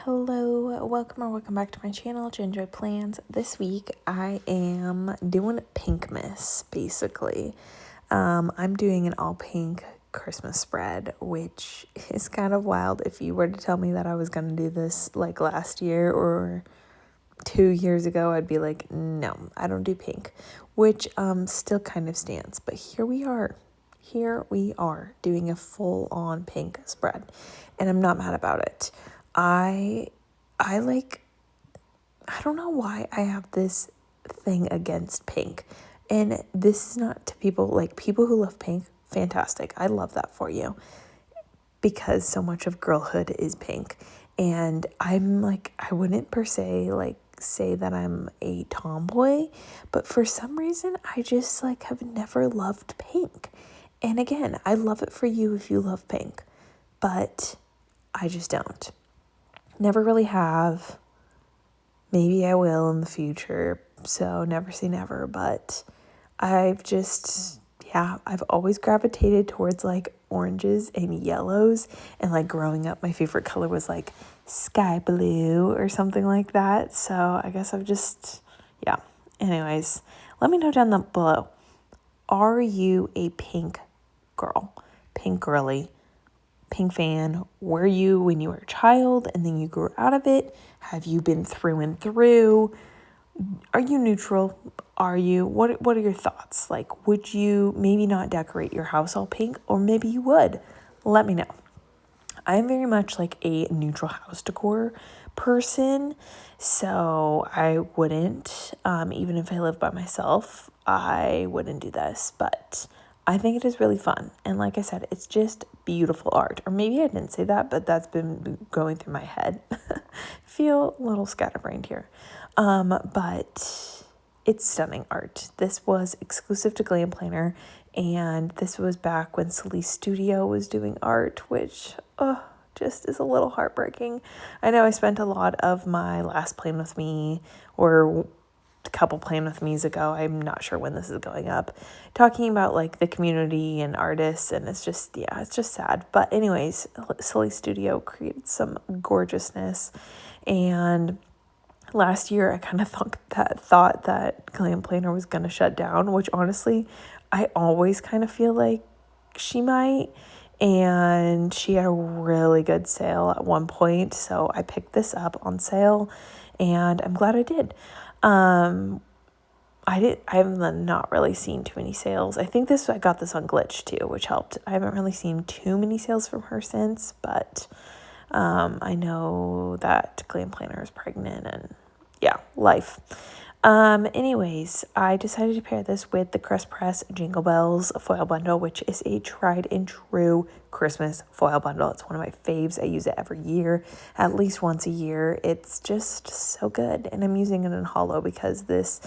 Hello, welcome back to my channel, Ginger Plans. This week I am doing Pinkmas, basically. I'm doing an all pink Christmas spread, which is kind of wild. If you were to tell me that I was going to do this like last year or 2 years ago, I'd be like, no, I don't do pink, which still kind of stands. But here we are. Here we are doing a full-on pink spread, and I'm not mad about it. I don't know why I have this thing against pink. And this is not to people who love pink, fantastic. I love that for you because so much of girlhood is pink. And I wouldn't per se say that I'm a tomboy, but for some reason I just have never loved pink. And again, I love it for you if you love pink, but I just don't. Never really have. Maybe I will in the future, so never say never, but I've always gravitated towards oranges and yellows, and growing up my favorite color was sky blue or something like that, so I guess anyways, let me know down below, are you a pink girl, pink girly, pink fan? Were you when you were a child and then you grew out of it? Have you been through and through? Are you neutral? What are your thoughts? Would you maybe not decorate your house all pink, or maybe you would? Let me know. I am very much a neutral house decor person, so I wouldn't, even if I live by myself, I wouldn't do this, but I think it is really fun. And like I said, it's just beautiful art. Or maybe I didn't say that, but that's been going through my head. Feel a little scatterbrained here. But it's stunning art. This was exclusive to Glam Planner, and this was back when Celeste Studio was doing art, which just is a little heartbreaking. I know I spent a lot of my last Plan With Me, or a couple Plan With Me's ago, I'm not sure when this is going up, talking about the community and artists, and it's just sad. But anyways, Celeste Studio created some gorgeousness, and last year I kind of thought that Glam Planner was going to shut down, which honestly I always kind of feel like she might, and she had a really good sale at one point, so I picked this up on sale and I'm glad I did. I have not really seen too many sales. I got this on Glitch too, which helped. I haven't really seen too many sales from her since, but I know that Glam Planner is pregnant, and life. Anyways, I decided to pair this with the Crest Press Jingle Bells foil bundle, which is a tried and true Christmas foil bundle. It's one of my faves. I use it every year, at least once a year. It's just so good, and I'm using it in Holo because this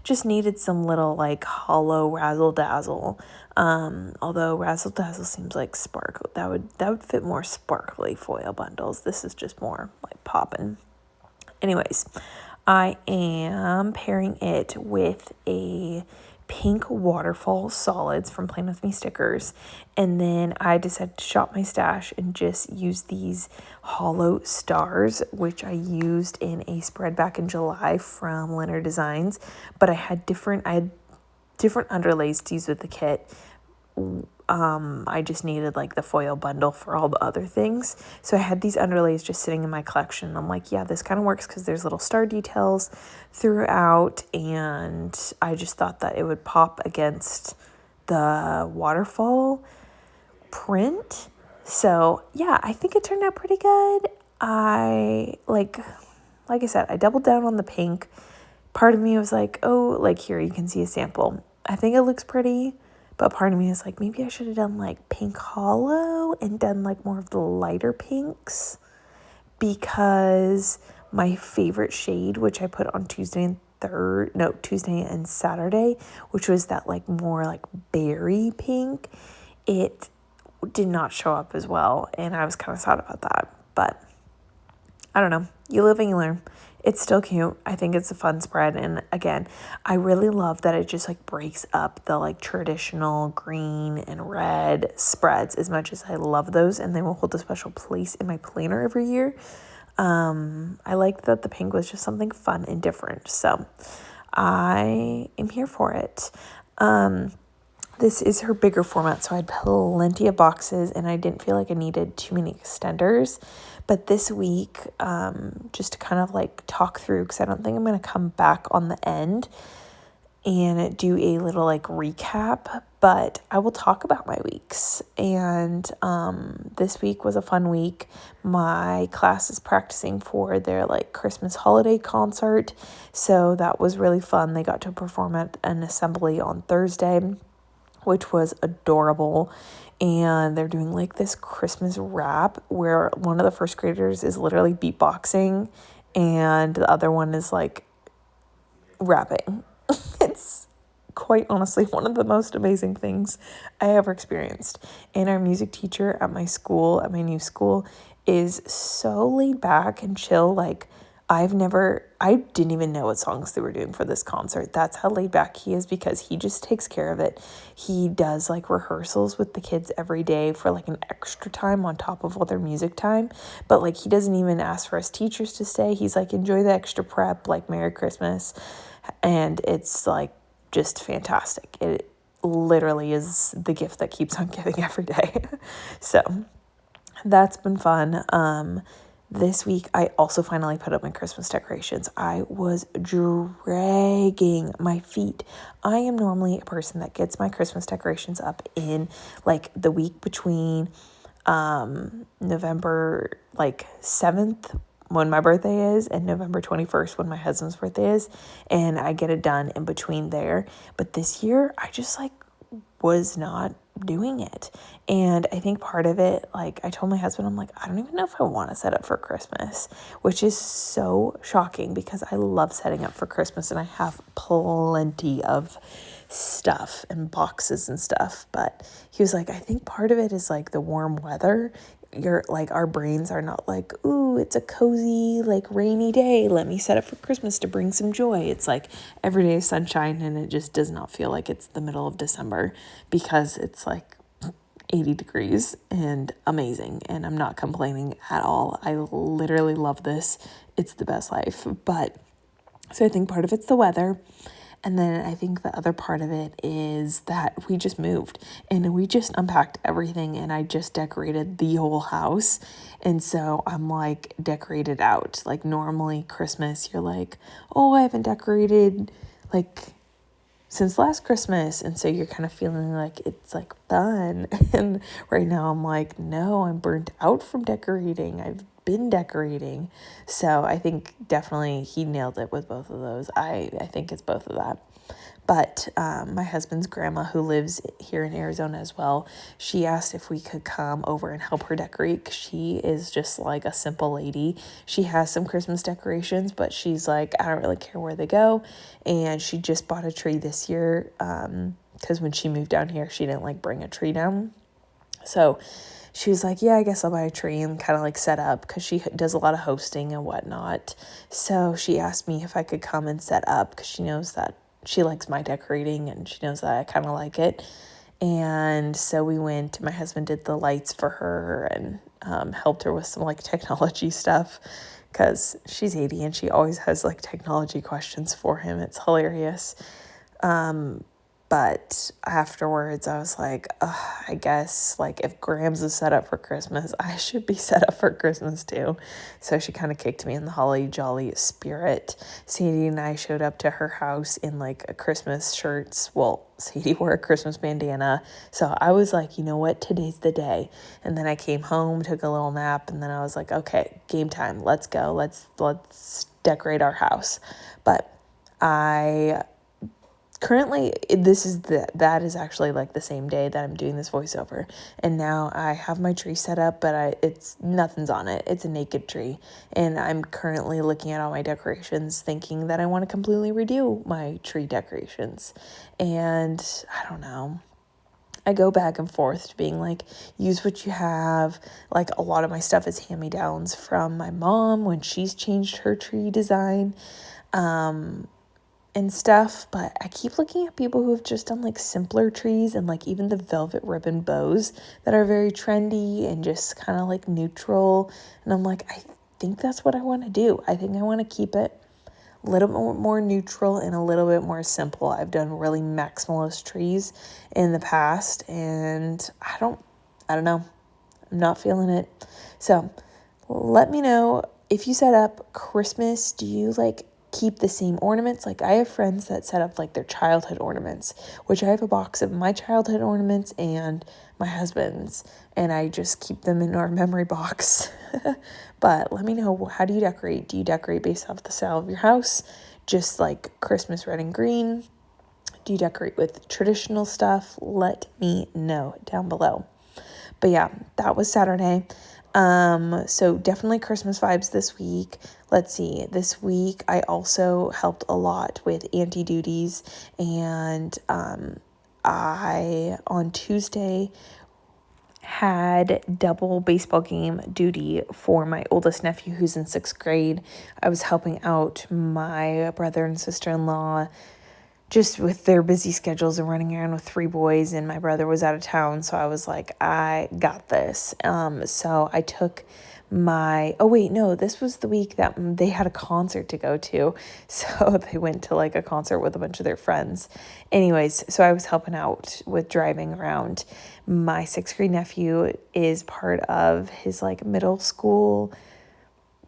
just needed some little Holo razzle dazzle. Although razzle dazzle seems like sparkle, that would fit more sparkly foil bundles. This is just more poppin'. Anyways, I am pairing it with a pink Waterfall solids from Plan With Me stickers, and then I decided to shop my stash and just use these Holo stars, which I used in a spread back in July from Leonard Designs, but I had different underlays to use with the kit. I just needed the foil bundle for all the other things. So I had these underlays just sitting in my collection. I'm like, yeah, this kind of works because there's little star details throughout. And I just thought that it would pop against the Waterfall print. So yeah, I think it turned out pretty good. Like I said, I doubled down on the pink. Part of me was here, you can see a sample. I think it looks pretty. But part of me is maybe I should have done pink Holo and done more of the lighter pinks, because my favorite shade, which I put on Tuesday and Saturday, which was that more berry pink, it did not show up as well, and I was kind of sad about that. But I don't know. You live and you learn. It's still cute. I think it's a fun spread. And again, I really love that it just breaks up the traditional green and red spreads, as much as I love those and they will hold a special place in my planner every year. I liked that the pink was just something fun and different. So I am here for it. This is her bigger format, so I had plenty of boxes and I didn't feel like I needed too many extenders. But this week, just to kind of like talk through, because I don't think I'm going to come back on the end and do a little like recap, but I will talk about my weeks. And this week was a fun week. My class is practicing for their like Christmas holiday concert, so that was really fun. They got to perform at an assembly on Thursday, which was adorable. And they're doing like this Christmas rap where one of the first graders is literally beatboxing and the other one is like rapping. It's quite honestly one of the most amazing things I ever experienced. And our music teacher at my school, at my new school, is so laid back and chill. Like I didn't even know what songs they were doing for this concert. That's how laid back he is, because he just takes care of it. He does like rehearsals with the kids every day for like an extra time on top of all their music time. But like he doesn't even ask for us teachers to stay. He's like, enjoy the extra prep, like Merry Christmas. And it's like just fantastic. It literally is the gift that keeps on giving every day. So that's been fun. This week, I also finally put up my Christmas decorations. I was dragging my feet. I am normally a person that gets my Christmas decorations up in like the week between November like 7th, when my birthday is, and November 21st, when my husband's birthday is, and I get it done in between there. But this year, I just like was not doing it. And I think part of it, like I told my husband, I'm like, I don't even know if I want to set up for Christmas, which is so shocking because I love setting up for Christmas and I have plenty of stuff and boxes and stuff. But he was like, I think part of it is like the warm weather. Our brains are not like, ooh, it's a cozy, like rainy day, let me set up for Christmas to bring some joy. It's like every day is sunshine and it just does not feel like it's the middle of December because it's like 80 degrees and amazing. And I'm not complaining at all. I literally love this. It's the best life. But so I think part of it's the weather. And then I think the other part of it is that we just moved and we just unpacked everything and I just decorated the whole house. And so I'm like decorated out. Like normally Christmas, you're like, oh, I haven't decorated like since last Christmas. And so you're kind of feeling like it's like done. And right now I'm like, no, I'm burnt out from decorating. I've been decorating. So I think definitely he nailed it with both of those. I think it's both of that. But my husband's grandma, who lives here in Arizona as well, she asked if we could come over and help her decorate. She is just like a simple lady. She has some Christmas decorations, but she's like, I don't really care where they go. And she just bought a tree this year because when she moved down here, she didn't like bring a tree down. So she was like, yeah, I guess I'll buy a tree and kind of like set up because she does a lot of hosting and whatnot. So she asked me if I could come and set up because she knows that she likes my decorating and she knows that I kind of like it. And so we went, my husband did the lights for her and helped her with some like technology stuff because she's 80 and she always has like technology questions for him. It's hilarious. But afterwards, I was like, I guess, like, if Grams is set up for Christmas, I should be set up for Christmas, too. So she kind of kicked me in the holly jolly spirit. Sadie and I showed up to her house in, like, a Christmas shirts. Well, Sadie wore a Christmas bandana. So I was like, you know what? Today's the day. And then I came home, took a little nap, and then I was like, okay, game time. Let's go. Let's decorate our house. But currently, that is actually like the same day that I'm doing this voiceover. And now I have my tree set up, but it's nothing's on it. It's a naked tree. And I'm currently looking at all my decorations thinking that I want to completely redo my tree decorations. And I don't know. I go back and forth to being like, use what you have. Like a lot of my stuff is hand-me-downs from my mom when she's changed her tree design. And stuff, but I keep looking at people who have just done like simpler trees and like even the velvet ribbon bows that are very trendy and just kind of like neutral. And I'm like, think that's what I want to do. I think I want to keep it a little bit more neutral and a little bit more simple. I've done really maximalist trees in the past, and I don't know. I'm not feeling it. So let me know if you set up Christmas. Do you like keep the same ornaments? Like I have friends that set up like their childhood ornaments, which I have a box of my childhood ornaments and my husband's, and I just keep them in our memory box. But let me know, how do you decorate? Do you decorate based off the style of your house? Just like Christmas red and green? Do you decorate with traditional stuff? Let me know down below. But yeah, that was Saturday. So definitely Christmas vibes this week. Let's see. This week I also helped a lot with auntie duties, and I on Tuesday had double baseball game duty for my oldest nephew who's in 6th grade. I was helping out my brother and sister-in-law just with their busy schedules and running around with 3 boys, and my brother was out of town, so I was like, I got this. So I took this was the week that they had a concert to go to, so they went to like a concert with a bunch of their friends. Anyways, so I was helping out with driving around. My 6th grade nephew is part of his like middle school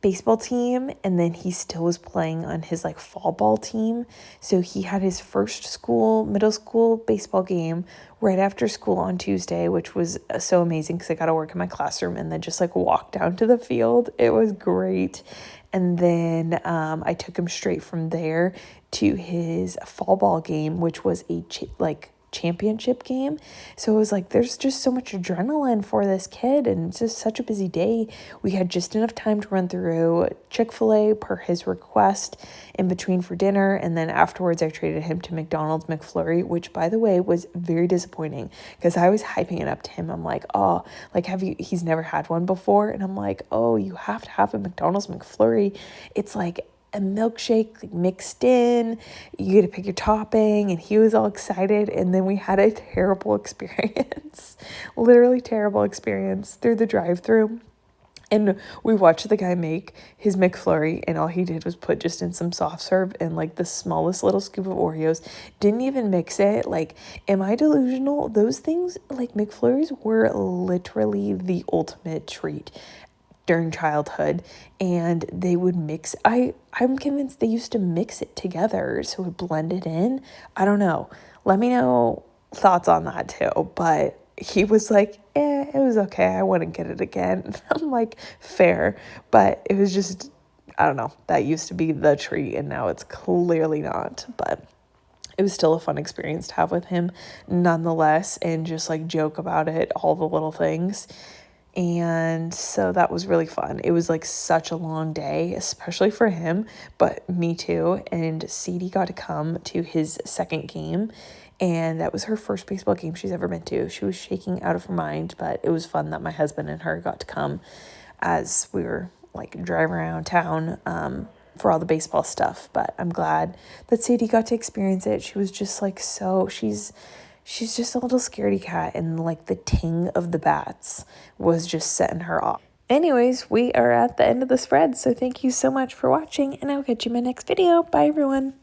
baseball team, and then he still was playing on his like fall ball team. So he had his first middle school baseball game right after school on Tuesday, which was so amazing because I got to work in my classroom and then just like walk down to the field. It was great. And then I took him straight from there to his fall ball game, which was a championship game. So it was like, there's just so much adrenaline for this kid, and it's just such a busy day. We had just enough time to run through Chick-fil-A per his request in between for dinner, and then afterwards I traded him to McDonald's McFlurry, which by the way was very disappointing because I was hyping it up to him. I'm like, oh, like he's never had one before, and I'm like, oh, you have to have a McDonald's McFlurry. It's like a milkshake mixed in, you get to pick your topping, and he was all excited, and then we had a terrible experience, literally terrible experience through the drive-thru. And we watched the guy make his McFlurry, and all he did was put just in some soft serve and like the smallest little scoop of Oreos, didn't even mix it. Like, am I delusional? Those things, like McFlurries, were literally the ultimate treat during childhood, and they would mix. I'm convinced they used to mix it together so it would blend it in. I don't know. Let me know thoughts on that too. But he was like, it was okay. I wouldn't get it again. I'm like, fair. But it was just, I don't know. That used to be the treat, and now it's clearly not. But it was still a fun experience to have with him nonetheless, and just like joke about it, all the little things. And so that was really fun. It was like such a long day, especially for him, but me too. And Sadie got to come to his second game, and that was her first baseball game she's ever been to. She was shaking out of her mind, but it was fun that my husband and her got to come as we were like driving around town for all the baseball stuff. But I'm glad that Sadie got to experience it. She was just like, she's just a little scaredy cat, and like the ting of the bats was just setting her off. Anyways, we are at the end of the spread, so thank you so much for watching, and I'll catch you in my next video. Bye, everyone.